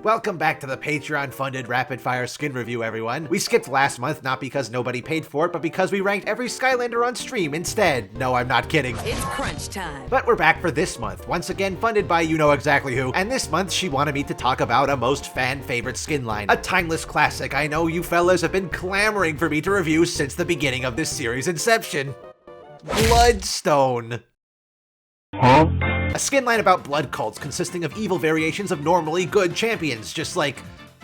Welcome back to the Patreon-funded rapid-fire skin review, everyone. We skipped last month not because nobody paid for it, but because we ranked every Skylander on stream instead. No, I'm not kidding. It's crunch time. But we're back for this month, once again funded by you know exactly who. And this month, she wanted me to talk about a most fan-favorite skin line. A timeless classic I know you fellas have been clamoring for me to review since the beginning of this series' inception. Bloodstone. Huh? A skin line about blood cults consisting of evil variations of normally good champions, just like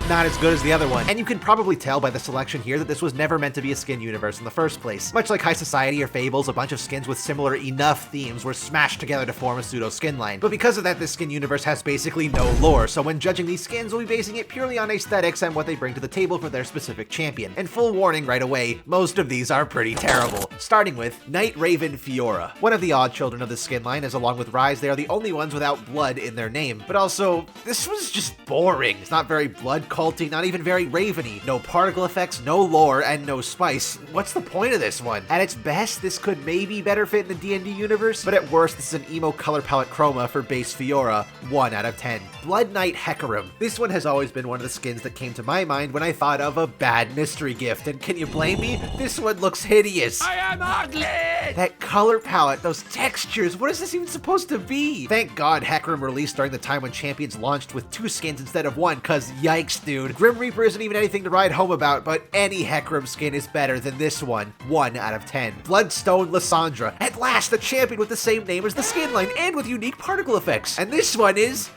not as good as the other one. And you can probably tell by the selection here that this was never meant to be a skin universe in the first place. Much like High Society or Fables, a bunch of skins with similar enough themes were smashed together to form a pseudo skin line. But because of that, this skin universe has basically no lore, so when judging these skins, we'll be basing it purely on aesthetics and what they bring to the table for their specific champion. And full warning right away, most of these are pretty terrible. Starting with Night Raven Fiora. One of the odd children of the skin line, as along with Rise, they are the only ones without blood in their name. But also, this was just boring. It's not very blood culty, not even very Raveny. No particle effects, no lore, and no spice. What's the point of this one? At its best, this could maybe better fit in the D&D universe, but at worst, this is an emo color palette chroma for base Fiora. 1 out of 10. Blood Knight Hecarim. This one has always been one of the skins that came to my mind when I thought of a bad mystery gift, and can you blame me? This one looks hideous. I am ugly! That color palette, those textures, what is this even supposed to be? Thank God Hecarim released during the time when Champions launched with 2 skins instead of 1, cause yikes, dude. Grim Reaper isn't even anything to write home about, but any Hecarim skin is better than this one. 1 out of 10. Bloodstone Lysandra. At last, a champion with the same name as the skin line and with unique particle effects. And this one is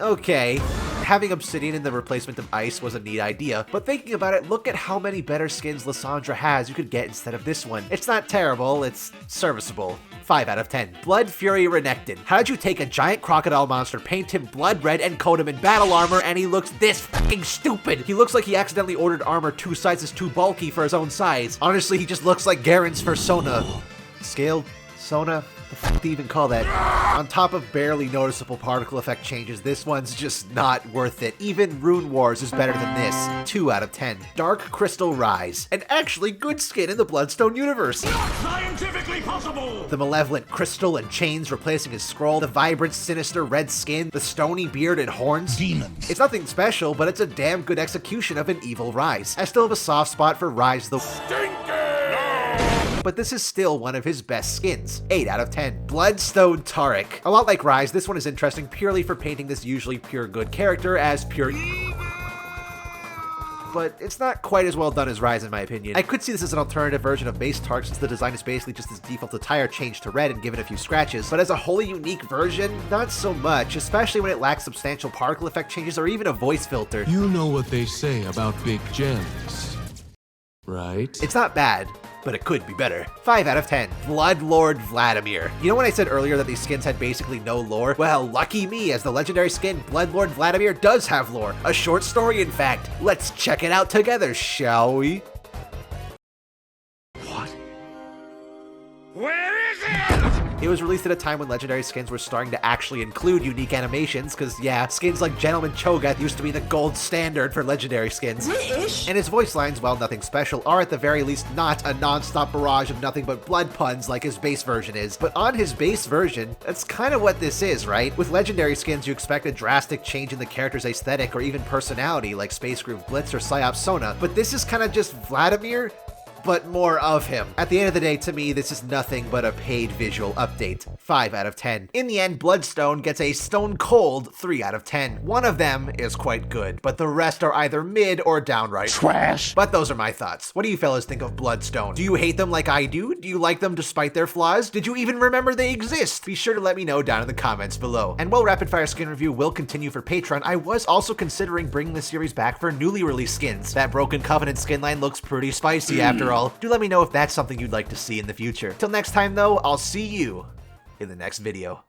okay. Having Obsidian in the replacement of Ice was a neat idea, but thinking about it, look at how many better skins Lysandra has you could get instead of this one. It's not terrible, it's serviceable. 5 out of 10. Blood Fury Renekton. How did you take a giant crocodile monster, paint him blood red, and coat him in battle armor, and he looks this fucking stupid? He looks like he accidentally ordered armor 2 sizes too bulky for his own size. Honestly, he just looks like Garen's Persona. Scaled Sona? The fuck do you even call that? On top of barely noticeable particle effect changes, this one's just not worth it. Even Rune Wars is better than this. 2 out of 10. Dark Crystal Rise. An actually good skin in the Bloodstone universe. Not scientifically possible! The malevolent crystal and chains replacing his scroll, the vibrant, sinister red skin, the stony beard and horns. Demons. It's nothing special, but it's a damn good execution of an evil Rise. I still have a soft spot for Rise the but this is still one of his best skins. 8 out of 10. Bloodstone Taric. A lot like Rise, this one is interesting purely for painting this usually pure good character as pure evil. But it's not quite as well done as Rise in my opinion. I could see this as an alternative version of base Tark since the design is basically just his default attire changed to red and given a few scratches, but as a wholly unique version, not so much, especially when it lacks substantial particle effect changes or even a voice filter. You know what they say about big gems, right? It's not bad, but it could be better. 5 out of 10. Bloodlord Vladimir. You know when I said earlier that these skins had basically no lore? Well, lucky me, as the legendary skin Bloodlord Vladimir does have lore. A short story, in fact. Let's check it out together, shall we? What? Where is it? It was released at a time when legendary skins were starting to actually include unique animations, cause yeah, skins like Covenant Cho'gath used to be the gold standard for legendary skins. And his voice lines, while nothing special, are at the very least not a non-stop barrage of nothing but blood puns like his base version is. But on his base version, that's kind of what this is, right? With legendary skins, you expect a drastic change in the character's aesthetic or even personality like Space Groove Blitz or Psyop Sona, but this is kind of just Vladimir, but more of him. At the end of the day, to me, this is nothing but a paid visual update. 5 out of 10. In the end, Bloodstone gets a stone cold 3 out of 10. One of them is quite good, but the rest are either mid or downright Trash. But those are my thoughts. What do you fellas think of Bloodstone? Do you hate them like I do? Do you like them despite their flaws? Did you even remember they exist? Be sure to let me know down in the comments below. And while Rapid Fire Skin Review will continue for Patreon, I was also considering bringing the series back for newly released skins. That Broken Covenant skin line looks pretty spicy after all. Do let me know if that's something you'd like to see in the future. Till next time though, I'll see you in the next video.